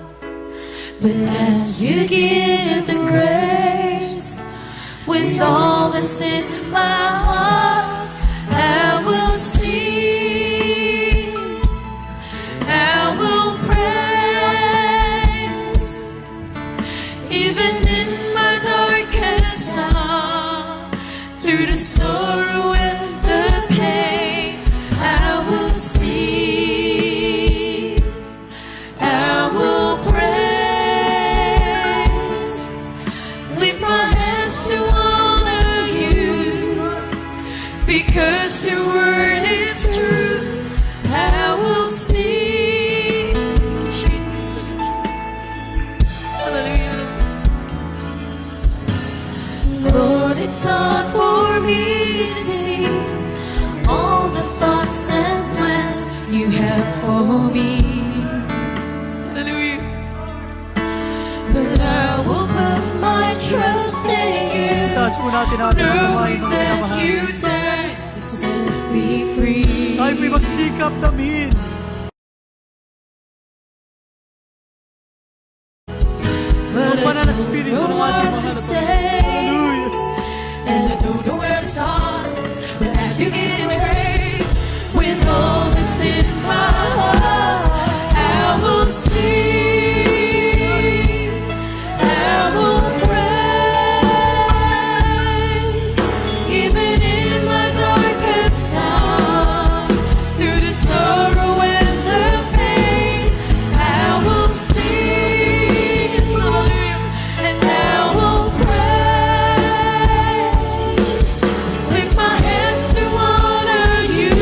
But as you give the grace, with all that's in my heart, I will for me. Hallelujah. But I will put my trust in you. Taas po natin ang ating Knowing kumain mga that minamahal. you died to set me free. Tayo po'y magsikap namin. But I Banal na don't Espiritu know ng ating what to mahal na say. Hallelujah. And I don't know where to start. But as you give me grace, with all that's in my heart, I will sing, I will praise, even in my darkest time, through the sorrow and the pain, I will sing, hallelujah, and I will praise. Lift my hands to honor you,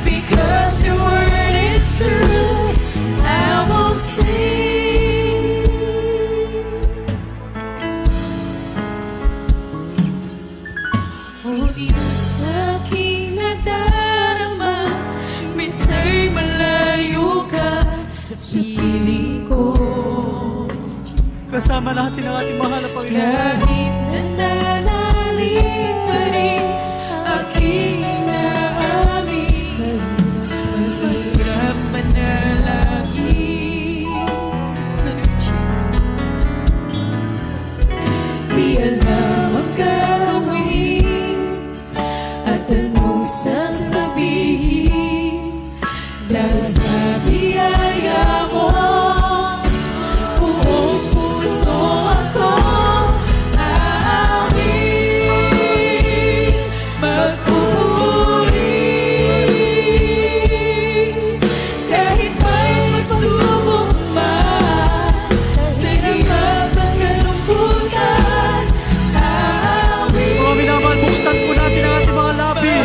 because your word is true. I will sing. O Diyos, sa aking nadarama, minsa'y malayo ka sa piling ko. Kasama natin ang ating mahal na Panginoon. Kahit nananalig pa rin aking inaamin, mahirap manalangin. Di alam ang gagawin at anong sasabihin, dahil sa biyaya mo, buong puso ako aawit, magpupuri. Kahit may magsubok man sa hirap at kalungkutan, aawit. Mga minamahal, buksan po natin ang ating mga labi.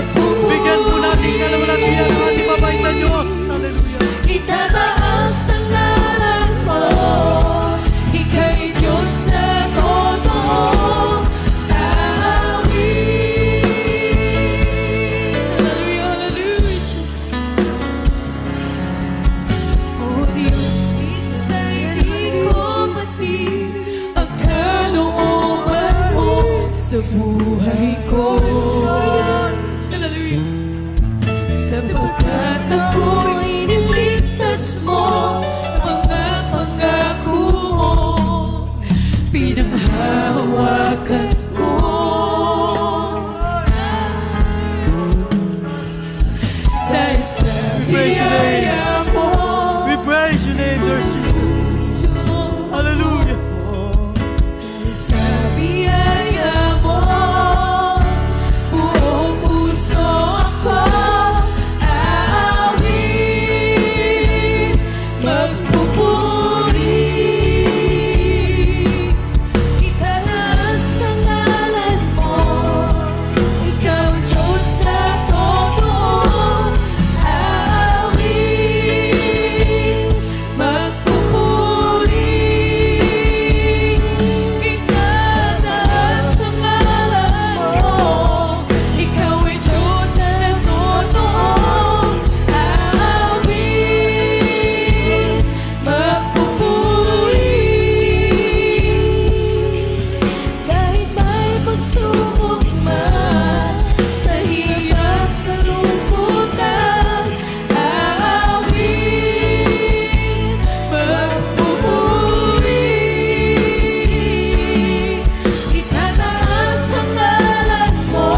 Bigyan po natin kalawalatian ang ating mabait na Diyos. Hallelujah. Itataas ang ngalan mo, Ika'y Diyos na totoo. Aawit. Hallelujah, hallelujah, Jesus. O Diyos, minsa'y di ko matid ang kalooban mo sa buhay ko. Hallelujah. Sapagkat ako'y niligtas mo, mga pangako mo, pinanghahawakan ko. Dahil sa biyaya mo, We praise your name, Lord Jesus. Hallelujah. sa biyaya mo, buong puso ako aawit, magpupuri. Itataas ang ngalan mo, Ikaw ang Diyos na totoo. Aawit, magpupuri. Itataas ang ngalan mo, Ikaw ay Diyos na totoo. Aawit, magpupuri. Kahit may pagsubok man sa hirap kalungkutan, aawit, magpupuri. Itataas ang ngalan mo,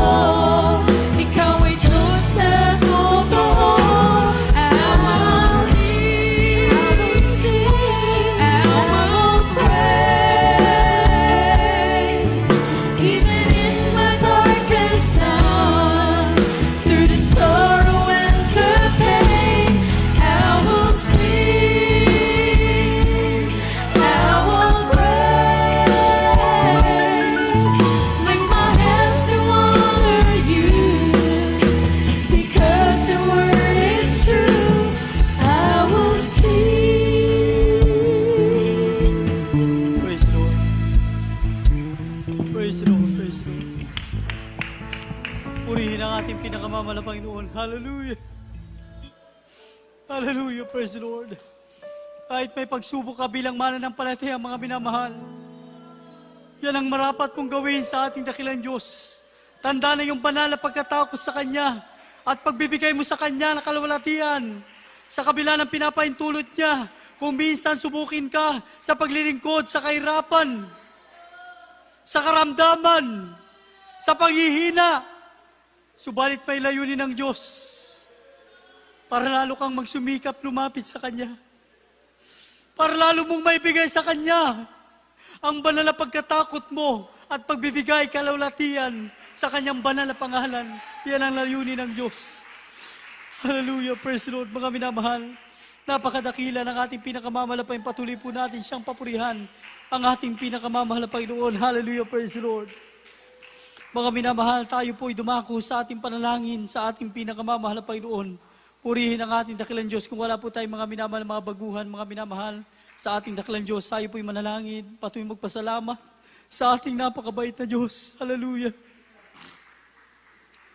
Ikaw ay Diyos na totoo. I will sing, I will praise, even in my darkest time, through the sorrow and the pain. I will sing, I will praise, lift my hands to honor you, because your word is true. I will sing. Praise the Lord. Praise the Lord. Praise the Lord. Purihin ang ating pinakamamahal na Panginoon. Hallelujah. Hallelujah, praise the Lord. Kahit may pagsubok ka bilang mananampalataya, mga minamahal, yan ang marapat mong gawin sa ating dakilang Diyos. Tanda na yung banal na pagkatakot sa Kanya at pagbibigay mo sa Kanya ng kalwalatian. Sa kabila ng pinapaintulot niya, kung minsan subukin ka sa paglilingkod, sa kahirapan, sa karamdaman, sa panghihina, subalit may layunin ng Diyos para lalo kang magsumikap, lumapit sa Kanya. Para lalo mong maibigay sa Kanya ang banal na pagkatakot mo at pagbibigay kalawlatian sa Kanyang banal na pangalan. Yan ang layunin ng Diyos. Hallelujah, praise the Lord. Mga minamahal, napakadakila ng ating pinakamamalapain. Patuloy po natin siyang papurihan, ang ating pinakamamahal na Panginoon. Hallelujah, praise the Lord. Mga minamahal, tayo po'y dumako sa ating panalangin, sa ating pinakamamahal na Panginoon. Purihin ang ating dakilang Diyos. Kung wala po tayong mga minamahal, mga baguhan, mga minamahal sa ating dakilang Diyos, tayo po'y manalangin, patuloy magpasalamat sa ating napakabait na Diyos. Hallelujah.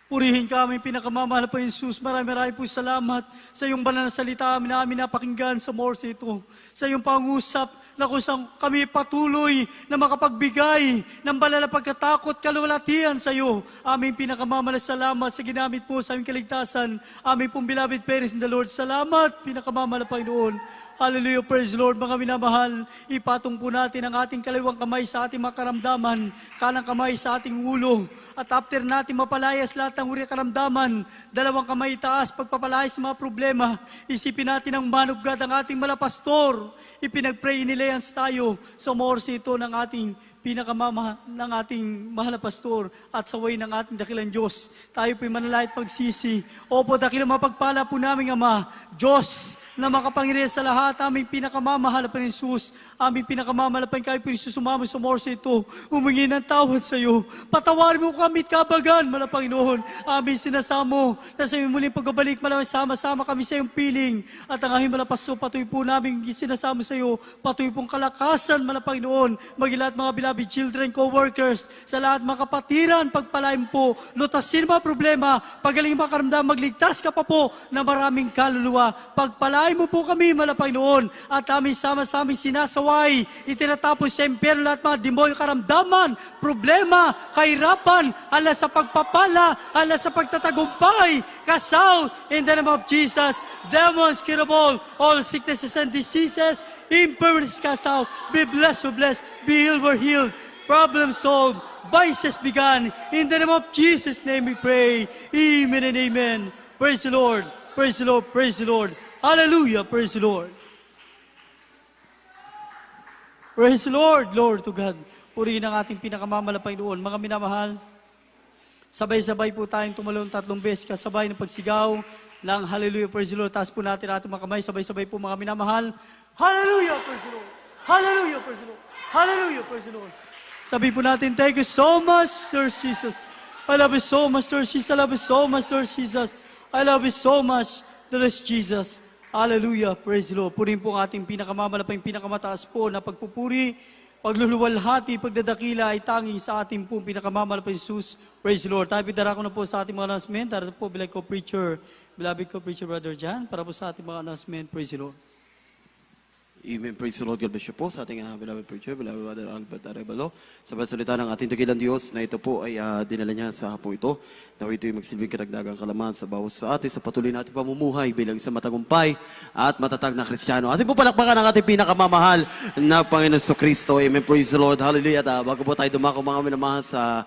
Purihin ka aming pinakamamahal pa Jesus. Marami po salamat sa iyong banal na salita na amin napakinggan sa Morse ito. Sa iyong pangusap na kung saan kami patuloy na makapagbigay ng banal na pagkatakot, kalwalatian sa iyo. Aming pinakamamahal na salamat sa ginamit po sa aming kaligtasan. Aming pong beloved parents in the Lord. Salamat, pinakamamahal na Panginoon. Hallelujah, praise the Lord, mga minamahal. Ipatong po natin ang ating kaliwang kamay sa ating mga karamdaman, kanang kamay sa ating ulo. At after natin mapalayas lahat ng uri ng karamdaman, dalawang kamay itaas, pagpapalayas sa mga problema. Isipin natin ang manugad ang ating malapastor. Ipinag-pray inilayans tayo sa morse ito ng ating ng ating mahal na pastor at sa way ng ating dakilang Diyos. Tayo po'y manalait pagsisi. Opo, dakilang mapagpala po namin, Ama, Diyos, na makapangyarihan sa lahat, aming pinakamamahal na Jesus, aming pinakamamahal na kayo po Jesus, sumama sa morse ito, humingi ng tawad sa iyo. Patawarin mo kami at kabagan, mahal na Panginoon. Aming sinasamo na sa iyong muling pagbabalik, malamang sama-sama kami sa iyong piling. At ang aming malapasto, patuloy po namin sinasamo sa iyo, patuloy pong kalakasan, mahal na Panginoon, magilat mga beloved children, co-workers, sa lahat mga kapatiran, pagpalain po, lutasin mga problema, pagaling mga karamdaman, magligtas ka pa po na maraming kaluluwa. Pagpalain mo po kami, mahal na Panginoon, at aming sama-saming sinasaway, itinatapos sa impyerno lahat mga demonyo, karamdaman, problema, kahirapan, ala sa pagpapala, ala sa pagtatagumpay, kasaw, in the name of Jesus, demons, curable, all sicknesses and diseases, infirmities cast out, be blessed, be healed, we're healed, problem solved, vices begun, in the name of Jesus' name we pray, amen and amen. Praise the Lord, praise the Lord, praise the Lord. Hallelujah, praise the Lord. Praise the Lord, Lord to God. Purihin ang ating pinakamamalapain doon. Mga minamahal, sabay-sabay po tayong tumalon 3 beses kasabay ng pagsigaw ng Hallelujah, praise the Lord. Taas po natin ating mga kamay, sabay-sabay po mga minamahal. Hallelujah, praise the Lord. Hallelujah, praise the Lord. Hallelujah, praise the Lord. Sabi po natin, thank you so much, Lord Jesus. I love you so much, Lord Jesus. I love you so much, Lord Jesus. I love you so much, Lord Jesus. Hallelujah, praise the Lord. Purihin po ang ating pinakamalapang, pinakamataas po na pagpupuri, pagluluwalhati, pagdadakila ay tanging sa ating pong pinakamalapang Jesus. Praise the Lord. Tayo pidara ko na po sa ating mga announcement. Tara po, beloved co-preacher, Brother Jan, para po sa ating mga announcement. Praise the Lord. Amen. Praise the Lord. God bless you po sa ating beloved preacher, beloved Brother Albert Arevalo. Sa salita ng ating dakilang Diyos na ito po ay dinala niya sa hapong ito. Na ito ay magsilbing karagdagang kalaman sa bawat sa atin sa patuloy natin pamumuhay bilang isang matagumpay at matatag na Kristiyano. Ating po palakpakan ang ating pinakamamahal na Panginoon Kristo. Amen. Praise the Lord. Hallelujah. At bago po tayo dumako mga minamahal sa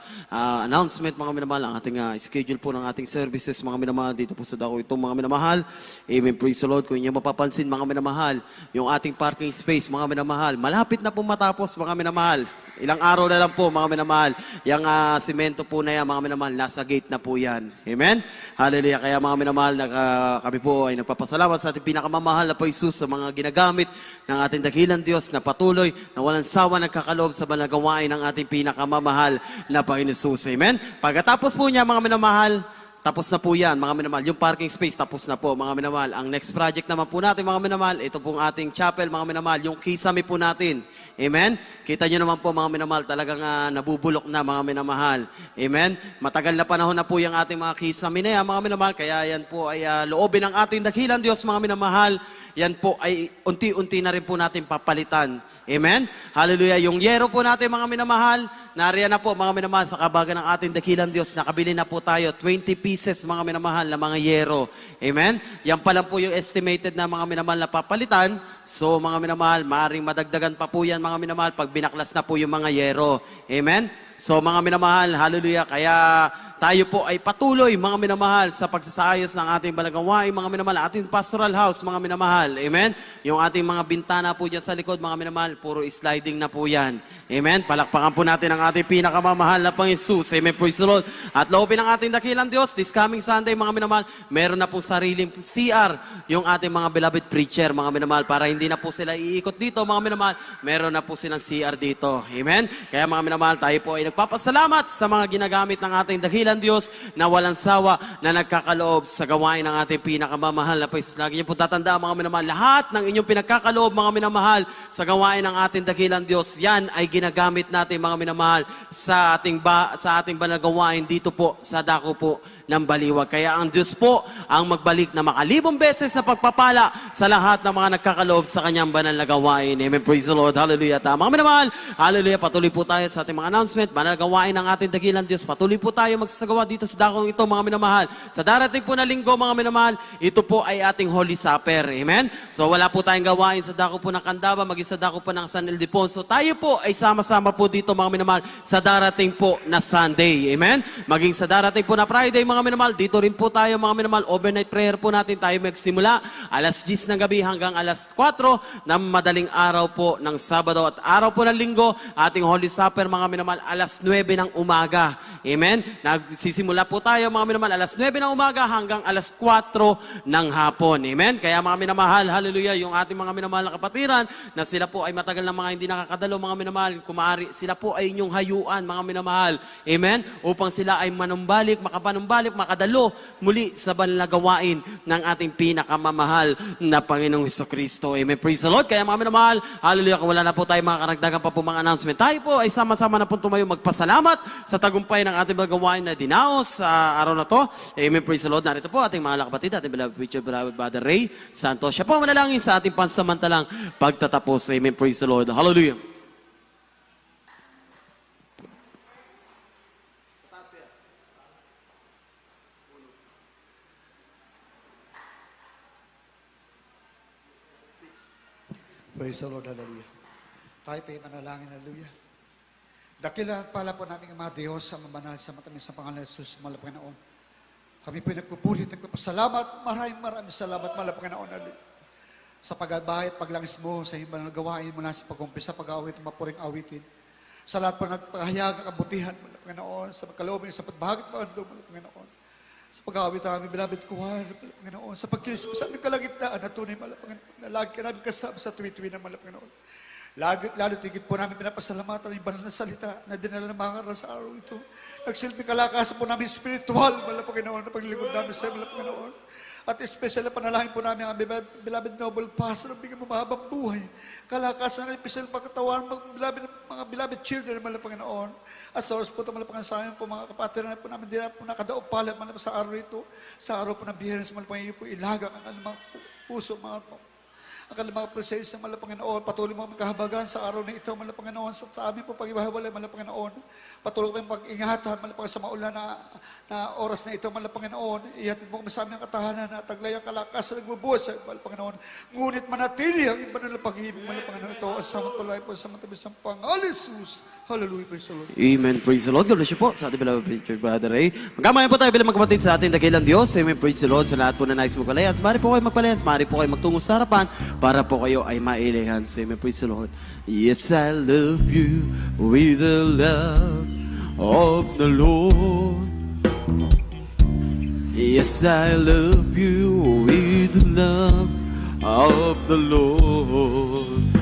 announcement, mga minamahal, ang ating schedule po ng ating services, mga minamahal, dito po sa dako ito, mga minamahal. Amen. Praise the Lord. Kung inyo mapapansin, mga minamahal, yung ating parking space, mga minamahal. Malapit na po matapos, mga minamahal. Ilang araw na lang po, mga minamahal. Yung simento po na yan, mga minamahal, nasa gate na po yan. Amen? Hallelujah. Kaya mga minamahal, kami po ay nagpapasalamat sa ating pinakamamahal na po Jesus sa mga ginagamit ng ating dakilang Diyos na patuloy na walang sawa nagkakaloob sa managawain ng ating pinakamamahal na Panginoon Jesus. Amen? Pagkatapos po niya, mga minamahal, tapos na po yan, mga minamahal. Yung parking space, tapos na po, mga minamahal. Ang next project naman po natin, mga minamahal, ito pong ating chapel, mga minamahal, yung kisame po natin. Amen? Kita nyo naman po, mga minamahal, talagang nabubulok na, mga minamahal. Amen? Matagal na panahon na po yung ating mga kisame na yan, mga minamahal. Kaya yan po ay loobin ng ating dakilan Diyos, mga minamahal. Yan po ay unti-unti na rin po natin papalitan. Amen? Hallelujah. Yung yero po natin, mga minamahal, nariyan na po, mga minamahal, sa kabagan ng ating dakilan Diyos. Nakabili na po tayo, 20 pieces, mga minamahal, na mga yero. Amen? Yan pa lang po yung estimated na mga minamahal na papalitan. So, mga minamahal, maaaring madagdagan pa po yan, mga minamahal, pag binaklas na po yung mga yero. Amen? So, mga minamahal, hallelujah. Kaya tayo po ay patuloy, mga minamahal, sa pagsasayos ng ating balagawain, mga minamahal, ating pastoral house, mga minamahal. Amen? Yung ating mga bintana po dyan sa likod, mga minamahal, puro sliding na po yan. Amen? Palakpakan po natin ang ating pinakamamahal na Panginoon. Amen? Praise the Lord. At loobin ng ating dakilang Diyos, this coming Sunday, mga minamahal, meron na po sariling CR, yung ating mga beloved preacher, mga minamahal, para hindi na po sila iikot dito, mga minamahal, meron na po silang CR dito. Amen? Kaya mga minamahal, tayo po ay nagpapasalamat sa mga ginagamit ng ating dakilang Diyos na walang sawa na nagkakaloob sa gawain ng ating pinakamamahal na Panginoon. Lagi niyo po tatandaan, mga minamahal, lahat ng inyong pinagkakaloob, mga minamahal, sa gawain ng ating dakilang Diyos, yan ay ginagamit natin, mga minamahal, sa ating balagawain dito po sa dako po ng baliwag. Kaya ang Diyos po ang magbalik na makalibong beses sa pagpapala sa lahat ng mga nagkakaloob sa kanyang banal na gawain. Amen. Praise the Lord. Hallelujah. Mga minamahal, hallelujah. Patuloy po tayo sa ating mga announcement, banal na gawain ng ating dakilang Diyos. Patuloy po tayo magsasagawa dito sa dakong ito, mga minamahal. Sa darating po na linggo, mga minamahal, ito po ay ating Holy Supper. Amen. So wala po tayong gawain sa dako po ng Candaba, maging sa dako po ng San Ildefonso. Tayo po ay sama-sama po dito, mga minamahal, sa darating po na Sunday. Amen. Maging sa darating po na Friday, mga minamahal, dito rin po tayo, mga minamahal, overnight prayer po natin. Tayo magsimula alas 10 ng gabi hanggang alas 4 ng madaling araw po ng Sabado at araw po ng Linggo, ating Holy Supper, mga minamahal, alas 9 ng umaga. Amen? Nagsisimula po tayo, mga minamahal, alas 9 ng umaga hanggang alas 4 ng hapon. Amen? Kaya mga minamahal, hallelujah, yung ating mga minamahal na kapatiran, na sila po ay matagal na mga hindi nakakadalo, mga minamahal, kumaari, sila po ay inyong hayuan, mga minamahal. Amen? Upang sila ay manumbalik, makapanumbalik, makadalo muli sa banal na gawain ng ating pinakamamahal na Panginoong Hesukristo. Amen. Praise the Lord. Kaya mga minamahal, hallelujah, kung wala na po tayo mga karagdagan pa po mga announcement, tayo po ay sama-sama na po tumayo magpasalamat sa tagumpay ng ating mga gawain na dinaos sa araw na to. Amen. Praise the Lord. Narito po ating mga kapatid, ating beloved preacher, beloved Brother Ray Santos. Siya po manalangin sa ating pansamantalang pagtatapos. Amen. Praise the Lord. Hallelujah. Praise the Lord, hallelujah. Tayo pa manalangin, hallelujah. Dakila at pala po namin ang mga Diyos sa mabanal sa matamis sa pangalan ng Jesus, mahal na Panginoon. Kami po nagpupulit, nagpapasalamat, maraming salamat, mahal na Panginoon, hallelujah. Sa pagbahay at paglangis mo, sa iyong banal na gawain mula sa pag-umpisa, pag-awit, mapuring awitin. Sa lahat po nagpahayag ang kabutihan, mahal na Panginoon, sa pagkalobin, sa pagbahagit mo, mahal na Panginoon. Sa pag-awit namin, beloved kuhan, Panginoon, sa pagkilis mo sa aming kalagitnaan na tunay, Panginoon, na lagi ka namin kasama sa tuwi-tuwi ng Panginoon. Lalo tigit po namin pinapasalamatan ang banal na salita na dinala ng mga karal sa araw ito. Nagsilbi kalakasan po namin spiritual, Panginoon, na paglilingkod namin sa Panginoon. At especially na panalangin po namin ang beloved noble pastor, bigyan mo mahabang buhay. Kalakasan ng especially pagkatawan, mga beloved children, Panginoon. At sa oras po ito, Panginoon, sa amin po, mga kapatid na po namin, din po nakadaop pala, sa araw ito, sa araw po ng Biyernes, Panginoon, po ilagak ang mga puso, mga ang kalimang presensya, Mahal na Panginoon. Patuloy mo kami kahabagan sa araw na ito, Mahal na Panginoon. Sa amin po pag-ibahiwalay, Mahal na Panginoon. Patuloy kami pag-ingatan, Mahal na Panginoon, sa maulan na oras na ito, Mahal na Panginoon. Ihatid mo kami sa aming katahanan na taglay ang kalakas na nagbubuhat sa Mahal na Panginoon. Ngunit manatili ang iba na pag-ibig, Mahal na Panginoon. Ito, asamat po lang po sa matabis ng pangalan Jesus. Hallelujah, praise the Lord. Amen. Praise the Lord. God bless you po sa ating beloved preacher, Brother Ray. Magkamayan po tayo bilang magkapatid sa ating dakilang Diyos. Amen. Praise the Lord. Sa lahat po na nais magpalayas. Mari po kayo magpalayas. Mari po kayo magtungo sa harapan para po kayo ay mailayan. Amen. Praise the Lord. Yes, I love you with the love of the Lord. Yes, I love you with the love of the Lord.